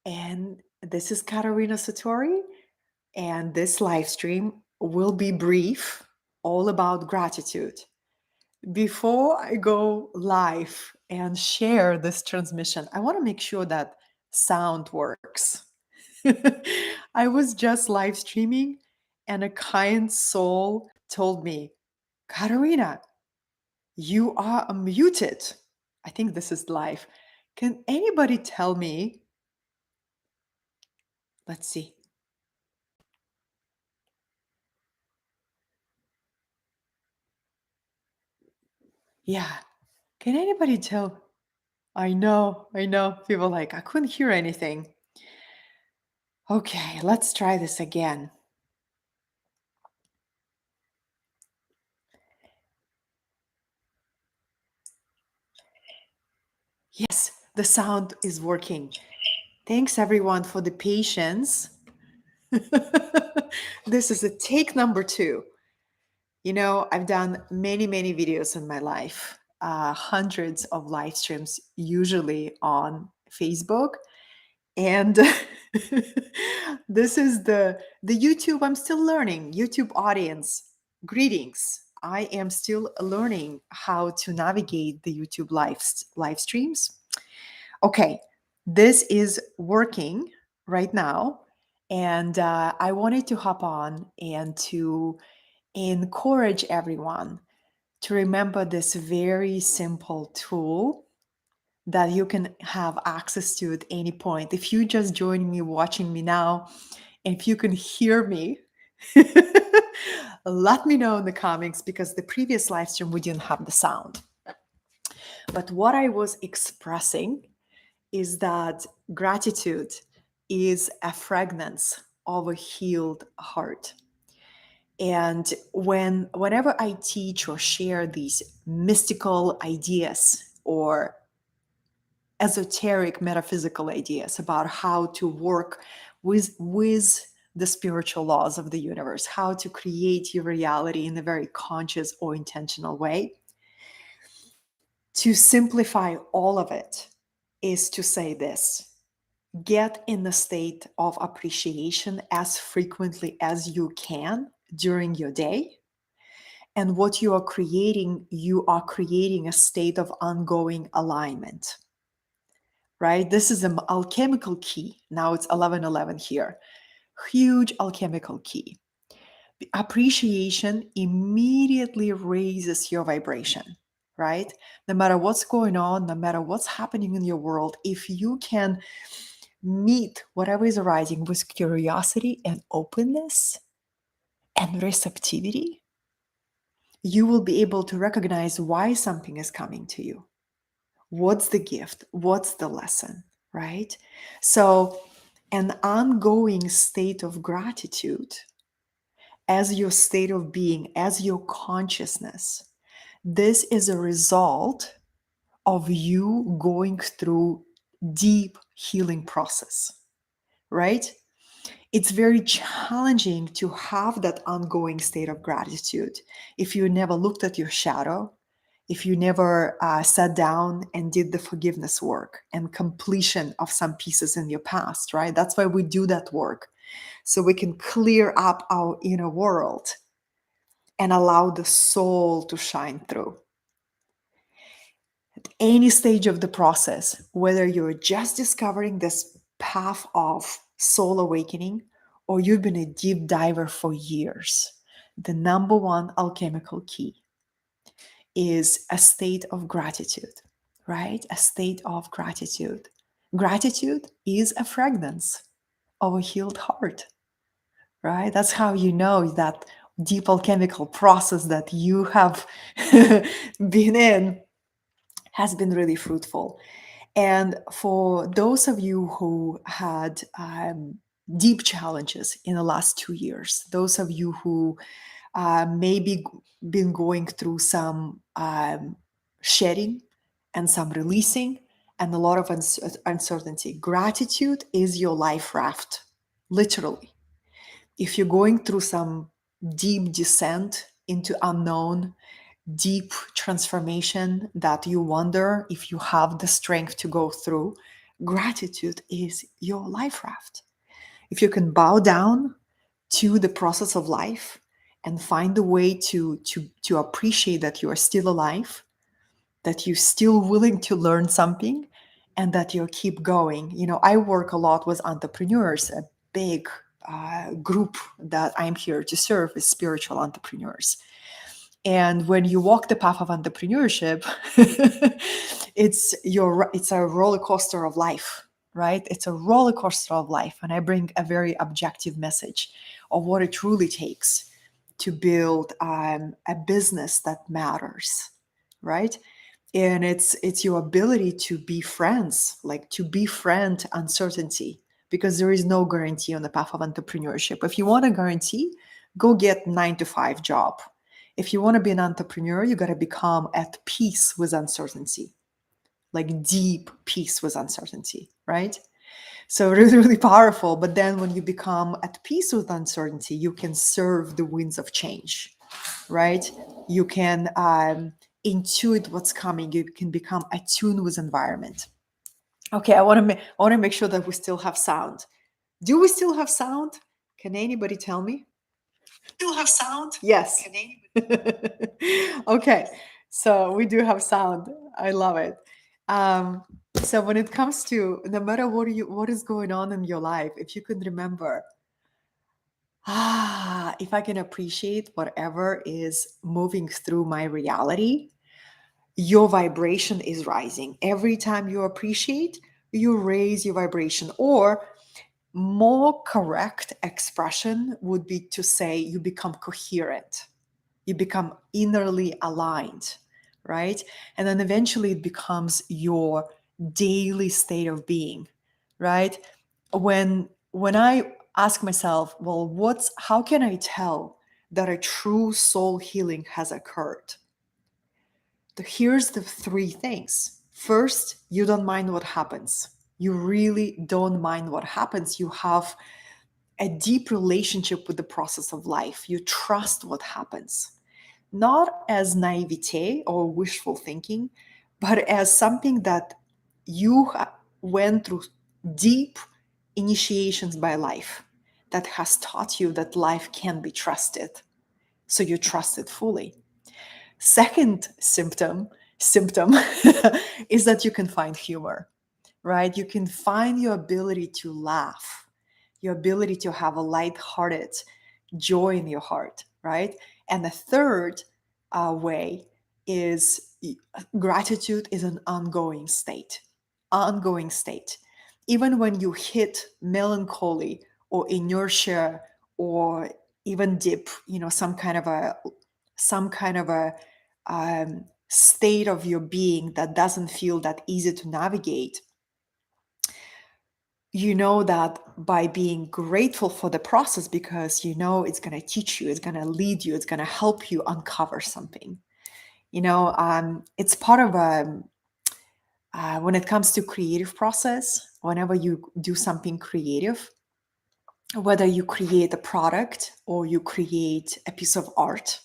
And this is Katerina Satori, and this live stream will be brief, all about gratitude. Before I go live and share this transmission, I want to make sure that sound works. I was just live streaming, and a kind soul told me, Katerina, you are unmuted. I think this is live. Can anybody tell me? Let's see. Yeah. Can anybody tell? I know. People like, I couldn't hear anything. Okay, let's try this again. Yes, the sound is working. Thanks everyone for the patience. This is a take number 2. You know, I've done many videos in my life, hundreds of live streams, usually on Facebook. And this is the YouTube. I'm still learning. YouTube audience, greetings. I am still learning how to navigate the YouTube live streams. Okay, this is working right now, and I wanted to hop on and to encourage everyone to remember this very simple tool that you can have access to at any point. If you just joining me, watching me now, and if you can hear me, let me know in the comments, because the previous live stream we didn't have the sound. But what I was expressing is that gratitude is a fragrance of a healed heart. And whenever I teach or share these mystical ideas or esoteric metaphysical ideas about how to work with the spiritual laws of the universe, how to create your reality in a very conscious or intentional way, to simplify all of it is to say this: get in the state of appreciation as frequently as you can during your day. And what you are creating a state of ongoing alignment, right? This is an alchemical key. Now it's 11:11 here. Huge alchemical key. The appreciation immediately raises your vibration, right? No matter what's going on, no matter what's happening in your world, if you can meet whatever is arising with curiosity and openness and receptivity, you will be able to recognize why something is coming to you. What's the gift? What's the lesson, right? So, an ongoing state of gratitude as your state of being, as your consciousness, this is a result of you going through deep healing process, right? It's very challenging to have that ongoing state of gratitude if you never looked at your shadow, if you never sat down and did the forgiveness work and completion of some pieces in your past, right? That's why we do that work, so we can clear up our inner world and allow the soul to shine through. At any stage of the process, whether you're just discovering this path of soul awakening or you've been a deep diver for years, the number one alchemical key is a state of gratitude, right? A state of gratitude. Gratitude is a fragrance of a healed heart, right? That's how you know that deep alchemical process that you have been in has been really fruitful. And for those of you who had deep challenges in the last 2 years, those of you who maybe been going through some shedding and some releasing and a lot of uncertainty, gratitude is your life raft, literally. If you're going through some deep descent into unknown, deep transformation that you wonder if you have the strength to go through, Gratitude is your life raft. If you can bow down to the process of life and find a way to appreciate that you are still alive, that you're still willing to learn something, and that you keep going. I work a lot with entrepreneurs. A big group that I'm here to serve is spiritual entrepreneurs. And when you walk the path of entrepreneurship, it's a roller coaster of life, right? It's a roller coaster of life, and I bring a very objective message of what it truly takes to build a business that matters, right? And it's your ability to be friends, like to befriend uncertainty, because there is no guarantee on the path of entrepreneurship. If you want a guarantee, go get 9 to 5 job. If you want to be an entrepreneur, you got to become at peace with uncertainty, like deep peace with uncertainty, right? So really, really powerful. But then when you become at peace with uncertainty, you can serve the winds of change, right? You can intuit what's coming. You can become attuned with environment. Okay, I want to make sure that we still have sound. Do we still have sound? Can anybody tell me? Still have sound? Yes. Can anybody? Okay, so we do have sound. I love it. So when it comes to no matter what is going on in your life, if you can remember, if I can appreciate whatever is moving through my reality, your vibration is rising. Every time you appreciate, you raise your vibration. Or more correct expression would be to say you become coherent, you become innerly aligned, right? And then eventually it becomes your daily state of being, right? When I ask myself, well, how can I tell that a true soul healing has occurred? Here's the 3 things. First, you don't mind what happens. You really don't mind what happens. You have a deep relationship with the process of life. You trust what happens, not as naivete or wishful thinking, but as something that you went through deep initiations by life that has taught you that life can be trusted. So you trust it fully. Second symptom is that you can find humor, right? You can find your ability to laugh, your ability to have a light-hearted joy in your heart, right? And the third way is gratitude is an ongoing state. Even when you hit melancholy or inertia or even dip, some kind of a state of your being that doesn't feel that easy to navigate, you know that by being grateful for the process, because you know it's going to teach you, it's going to lead you, it's going to help you uncover something. It's part of when it comes to creative process, whenever you do something creative, whether you create a product or you create a piece of art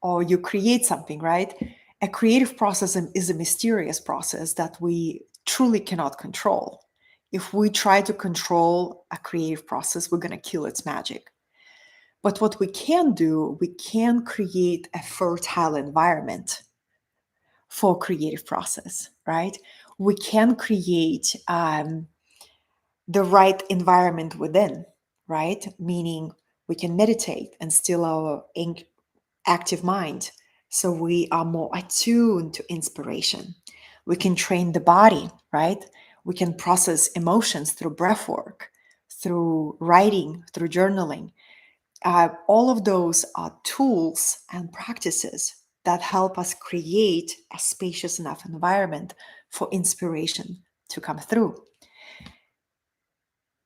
or you create something, right? A creative process is a mysterious process that we truly cannot control. If we try to control a creative process, we're going to kill its magic. But what we can do, we can create a fertile environment for creative process, right? We can create the right environment within, right? Meaning we can meditate and still our active mind. So we are more attuned to inspiration. We can train the body, right? We can process emotions through breath work, through writing, through journaling. All of those are tools and practices that help us create a spacious enough environment for inspiration to come through.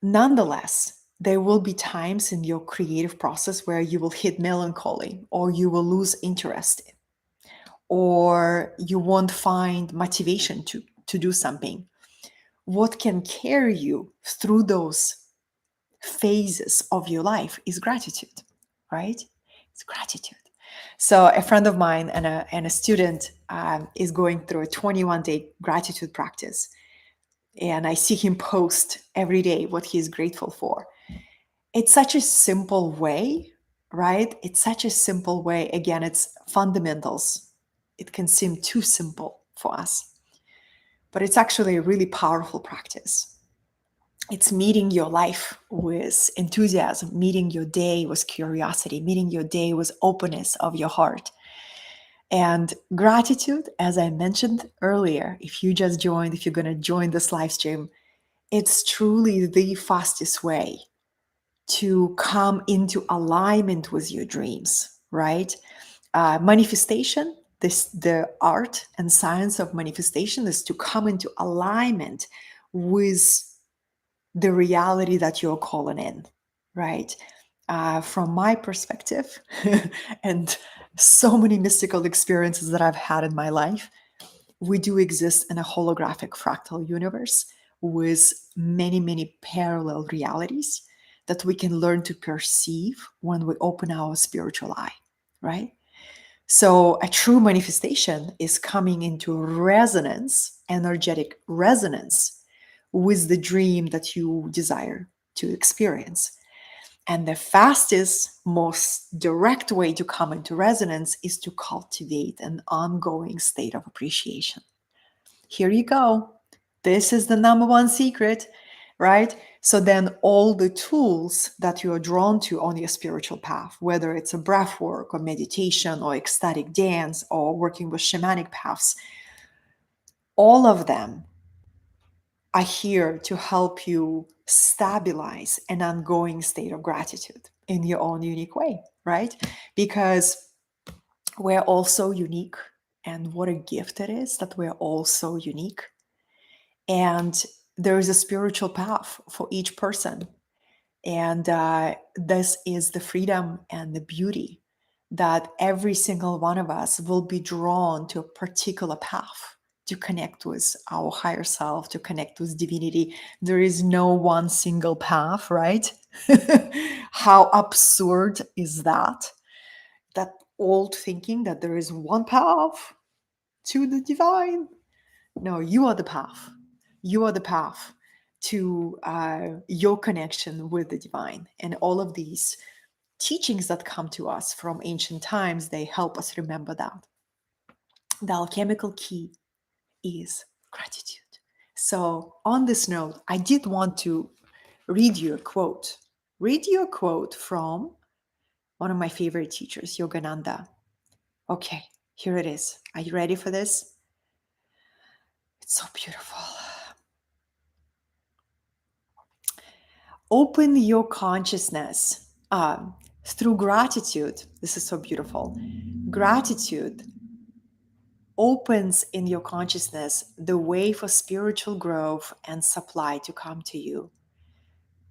Nonetheless, there will be times in your creative process where you will hit melancholy or you will lose interest or you won't find motivation to do something. What can carry you through those phases of your life is gratitude, right? It's gratitude. So a friend of mine and a student is going through a 21-day gratitude practice. and I see him post every day what he's grateful for. It's such a simple way, right? It's such a simple way. Again, it's fundamentals. It can seem too simple for us, but it's actually a really powerful practice. It's meeting your life with enthusiasm, meeting your day with curiosity, meeting your day with openness of your heart. And gratitude, as I mentioned earlier, if you just joined, if you're going to join this live stream, it's truly the fastest way to come into alignment with your dreams, right? Manifestation, the art and science of manifestation is to come into alignment with the reality that you're calling in, right? From my perspective, and so many mystical experiences that I've had in my life, we do exist in a holographic fractal universe with many, many parallel realities that we can learn to perceive when we open our spiritual eye, right? So, a true manifestation is coming into resonance, energetic resonance with the dream that you desire to experience. And the fastest, most direct way to come into resonance is to cultivate an ongoing state of appreciation. Here you go. This is the number one secret, right? So then all the tools that you are drawn to on your spiritual path, whether it's a breath work or meditation or ecstatic dance or working with shamanic paths, all of them are here to help you stabilize an ongoing state of gratitude in your own unique way, right? Because we're all so unique. And what a gift it is that we're all so unique. And there is a spiritual path for each person. And this is the freedom and the beauty that every single one of us will be drawn to a particular path to connect with our higher self, to connect with divinity. There is no one single path, right? How absurd is that? That old thinking that there is one path to the divine. No, you are the path. You are the path to your connection with the divine. And all of these teachings that come to us from ancient times, they help us remember that. The alchemical key is gratitude. So, on this note, I did want to read you a quote. Read you a quote from one of my favorite teachers, Yogananda. Okay, here it is. Are you ready for this? It's so beautiful. Open your consciousness through gratitude. This is so beautiful. Gratitude opens in your consciousness the way for spiritual growth and supply to come to you.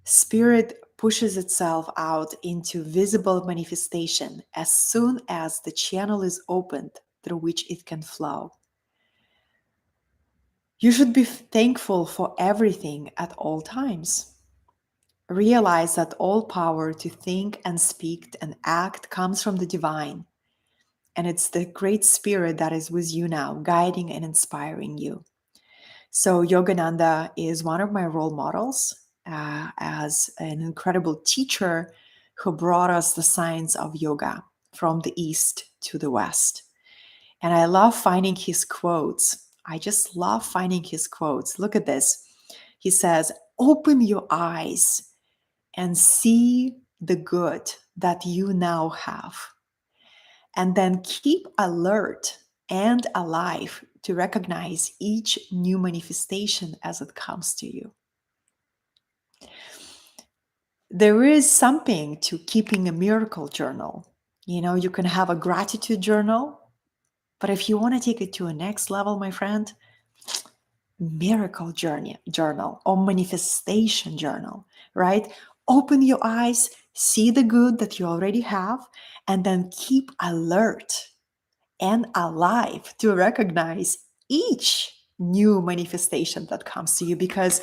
Spirit pushes itself out into visible manifestation as soon as the channel is opened through which it can flow. You should be thankful for everything at all times. Realize that all power to think and speak and act comes from the divine. And it's the great spirit that is with you now, guiding and inspiring you. So, Yogananda is one of my role models as an incredible teacher who brought us the science of yoga from the East to the West. And I love finding his quotes. I just love finding his quotes. Look at this. He says, "Open your eyes and see the good that you now have. And then keep alert and alive to recognize each new manifestation as it comes to you." There is something to keeping a miracle journal. You know, you can have a gratitude journal, but if you want to take it to a next level, my friend, miracle journal or manifestation journal, right? Open your eyes, see the good that you already have, and then keep alert and alive to recognize each new manifestation that comes to you. Because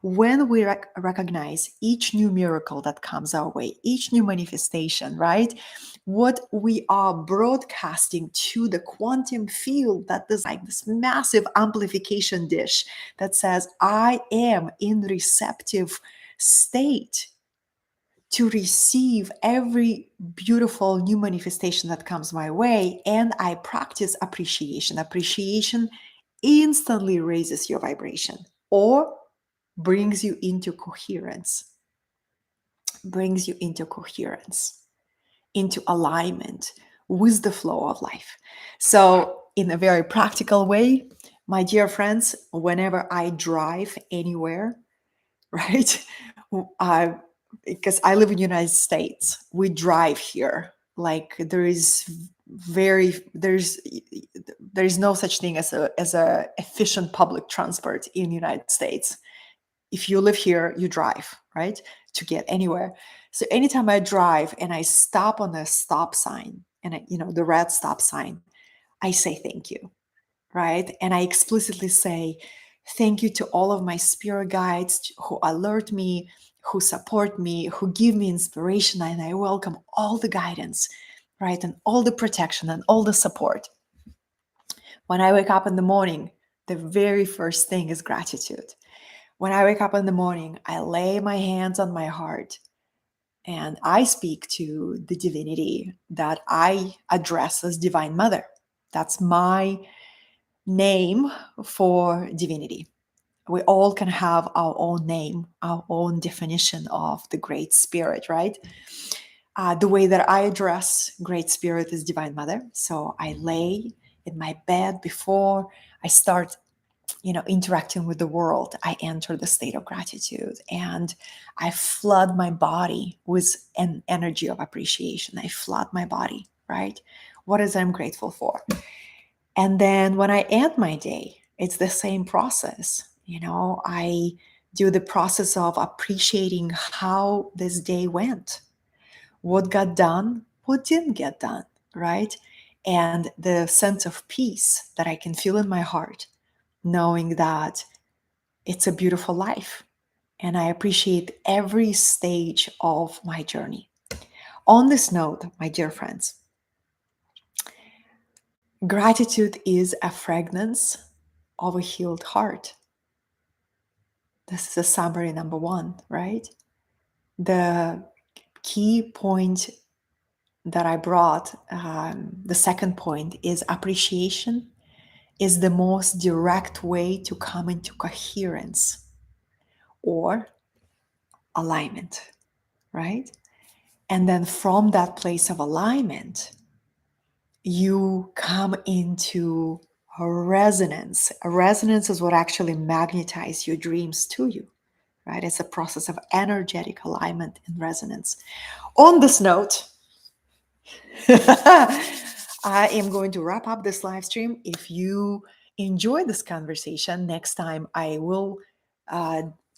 when we recognize each new miracle that comes our way, each new manifestation, right? What we are broadcasting to the quantum field, that is like this massive amplification dish that says, I am in receptive state to receive every beautiful new manifestation that comes my way. And I practice appreciation. Appreciation instantly raises your vibration or brings you into coherence, into alignment with the flow of life. So, in a very practical way, my dear friends, whenever I drive anywhere, right? I, because I live in the United States, we drive here. Like there's no such thing as a efficient public transport in the United States. If you live here, you drive, right? To get anywhere. So anytime I drive and I stop on a stop sign and the red stop sign, I say thank you, right? And I explicitly say thank you to all of my spirit guides who alert me, who support me, who give me inspiration, and I welcome all the guidance, right? And all the protection and all the support. When I wake up in the morning, the very first thing is gratitude. When I wake up in the morning, I lay my hands on my heart and I speak to the divinity that I address as Divine Mother. That's my name for divinity. We all can have our own name, our own definition of the Great Spirit, right? The way that I address Great Spirit is Divine Mother. So I lay in my bed before I start interacting with the world. I enter the state of gratitude and I flood my body with an energy of appreciation. I flood my body, right? What is I'm grateful for? And then when I end my day, it's the same process. I do the process of appreciating how this day went, what got done, what didn't get done, right? And the sense of peace that I can feel in my heart, knowing that it's a beautiful life. And I appreciate every stage of my journey. On this note, my dear friends, gratitude is a fragrance of a healed heart. This is a summary number one, right? The key point that I brought, the second point, is appreciation is the most direct way to come into coherence or alignment, right? And then from that place of alignment, you come into a resonance. A resonance is what actually magnetizes your dreams to you, right? It's a process of energetic alignment and resonance. On this note, I am going to wrap up this live stream. If you enjoyed this conversation, next time I will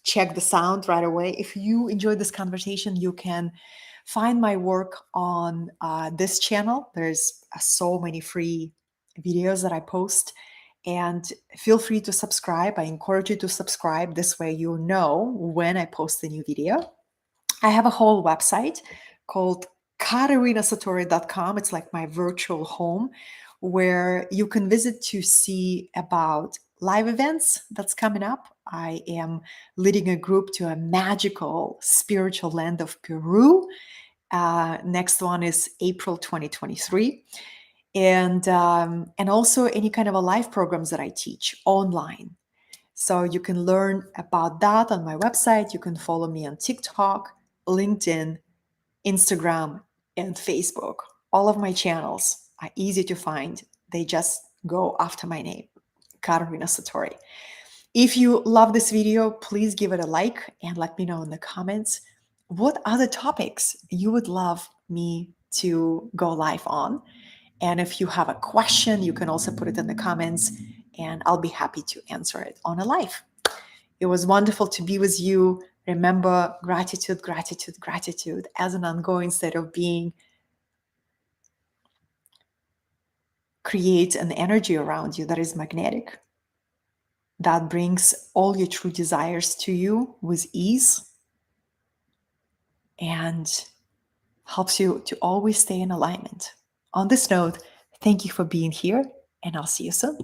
check the sound right away. If you enjoyed this conversation, you can find my work on this channel. There's so many free videos that I post. And feel free to subscribe. I encourage you to subscribe. This way you'll know when I post a new video. I have a whole website called katerinasatori.com. It's like my virtual home where you can visit to see about live events that's coming up. I am leading a group to a magical spiritual land of Peru. Next one is April 2023. And also any kind of a live programs that I teach online. So you can learn about that on my website. You can follow me on TikTok, LinkedIn, Instagram, and Facebook. All of my channels are easy to find. They just go after my name, Katerina Satori. If you love this video, please give it a like and let me know in the comments what other topics you would love me to go live on. And if you have a question, you can also put it in the comments and I'll be happy to answer it on a live. It was wonderful to be with you. Remember, gratitude, gratitude, gratitude as an ongoing state of being creates an energy around you that is magnetic. that brings all your true desires to you with ease and helps you to always stay in alignment. On this note, thank you for being here, and I'll see you soon.